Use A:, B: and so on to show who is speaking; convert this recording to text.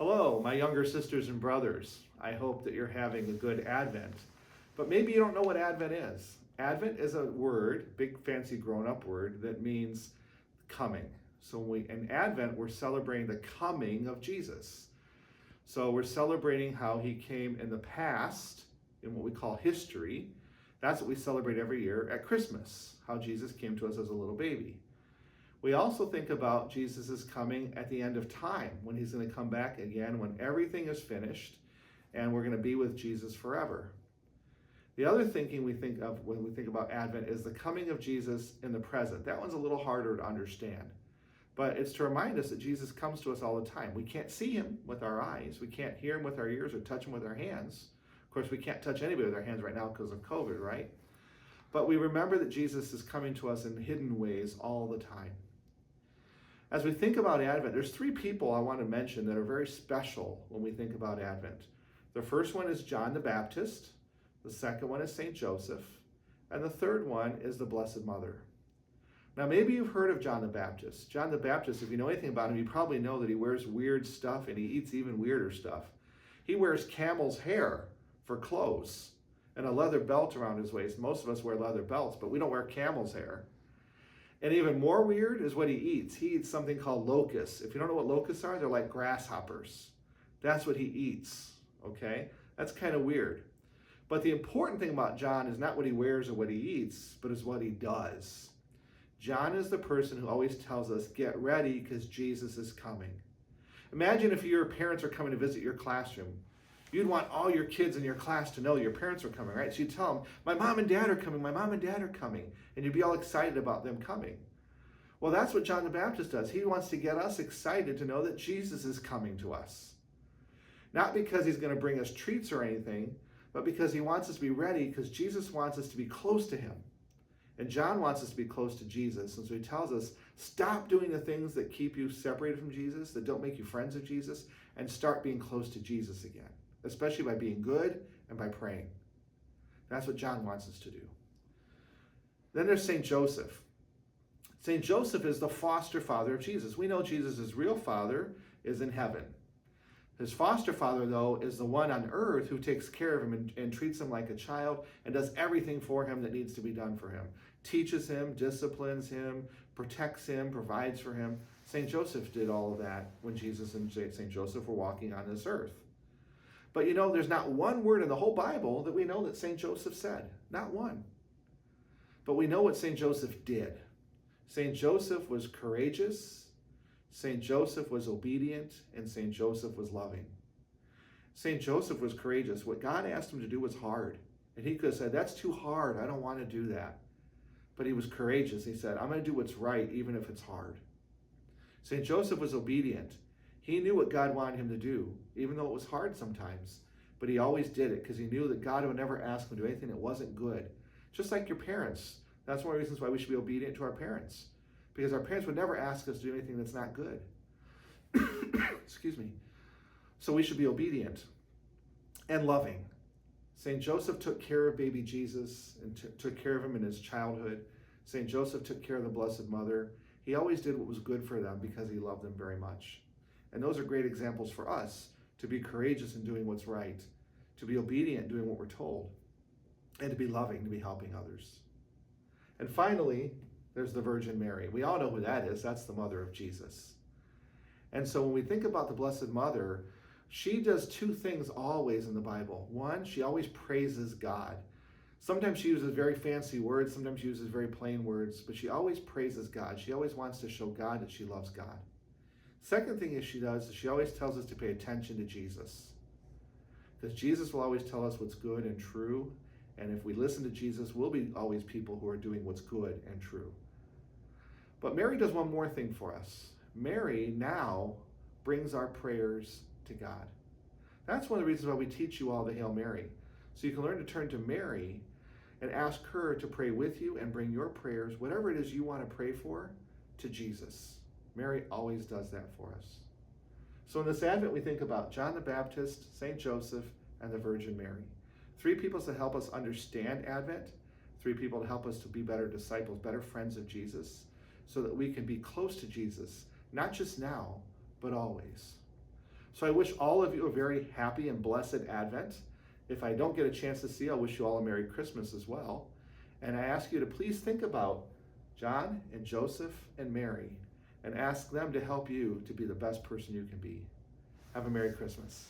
A: Hello, my younger sisters and brothers. I hope that you're having a good Advent. But maybe you don't know what Advent is. Advent is a word, big fancy grown-up word, that means coming. So in Advent, we're celebrating the coming of Jesus. So we're celebrating how he came in the past, in what we call history. That's what we celebrate every year at Christmas, how Jesus came to us as a little baby. We also think about Jesus' coming at the end of time, when he's going to come back again, when everything is finished, and we're going to be with Jesus forever. The other thinking we think of when we think about Advent is the coming of Jesus in the present. That one's a little harder to understand. But it's to remind us that Jesus comes to us all the time. We can't see him with our eyes. We can't hear him with our ears or touch him with our hands. Of course, we can't touch anybody with our hands right now because of COVID, right? But we remember that Jesus is coming to us in hidden ways all the time. As we think about Advent, there's three people I want to mention that are very special when we think about Advent. The first one is John the Baptist, the second one is St. Joseph, and the third one is the Blessed Mother. Now, maybe you've heard of John the Baptist. John the Baptist, if you know anything about him, you probably know that he wears weird stuff and he eats even weirder stuff. He wears camel's hair for clothes and a leather belt around his waist. Most of us wear leather belts, but we don't wear camel's hair. And even more weird is what he eats. He eats something called locusts. If you don't know what locusts are, they're like grasshoppers. That's what he eats, okay? That's kind of weird. But the important thing about John is not what he wears or what he eats, but is what he does. John is the person who always tells us, get ready because Jesus is coming. Imagine if your parents are coming to visit your classroom. You'd want all your kids in your class to know your parents are coming, right? So you'd tell them, my mom and dad are coming, my mom and dad are coming. And you'd be all excited about them coming. Well, that's what John the Baptist does. He wants to get us excited to know that Jesus is coming to us. Not because he's going to bring us treats or anything, but because he wants us to be ready, because Jesus wants us to be close to him. And John wants us to be close to Jesus. And so he tells us, stop doing the things that keep you separated from Jesus, that don't make you friends of Jesus, and start being close to Jesus again. Especially by being good and by praying. That's what John wants us to do. Then there's St. Joseph. St. Joseph is the foster father of Jesus. We know Jesus' real father is in heaven. His foster father, though, is the one on earth who takes care of him and treats him like a child and does everything for him that needs to be done for him. Teaches him, disciplines him, protects him, provides for him. St. Joseph did all of that when Jesus and St. Joseph were walking on this earth. But you know, there's not one word in the whole Bible that we know that St. Joseph said. Not one. But we know what St. Joseph did. St. Joseph was courageous, St. Joseph was obedient, and St. Joseph was loving. St. Joseph was courageous. What God asked him to do was hard. And he could have said, that's too hard. I don't want to do that. But he was courageous. He said, I'm going to do what's right, even if it's hard. St. Joseph was obedient. He knew what God wanted him to do, even though it was hard sometimes. But he always did it because he knew that God would never ask him to do anything that wasn't good. Just like your parents. That's one of the reasons why we should be obedient to our parents. Because our parents would never ask us to do anything that's not good. Excuse me. So we should be obedient and loving. St. Joseph took care of baby Jesus and took care of him in his childhood. St. Joseph took care of the Blessed Mother. He always did what was good for them because he loved them very much. And those are great examples for us to be courageous in doing what's right, to be obedient doing what we're told, and to be loving, to be helping others. And finally, there's the Virgin Mary. We all know who that is. That's the mother of Jesus. And so when we think about the Blessed Mother, she does two things always in the Bible. One, she always praises God. Sometimes she uses very fancy words, sometimes she uses very plain words, but she always praises God. She always wants to show God that she loves God. Second thing is she does is she always tells us to pay attention to Jesus. Because Jesus will always tell us what's good and true. And if we listen to Jesus, we'll be always people who are doing what's good and true. But Mary does one more thing for us. Mary now brings our prayers to God. That's one of the reasons why we teach you all the Hail Mary. So you can learn to turn to Mary and ask her to pray with you and bring your prayers, whatever it is you want to pray for, to Jesus. Mary always does that for us. So in this Advent, we think about John the Baptist, St. Joseph, and the Virgin Mary. Three people to help us understand Advent, three people to help us to be better disciples, better friends of Jesus, so that we can be close to Jesus, not just now, but always. So I wish all of you a very happy and blessed Advent. If I don't get a chance to see you, I'll wish you all a Merry Christmas as well. And I ask you to please think about John and Joseph and Mary and ask them to help you to be the best person you can be. Have a Merry Christmas.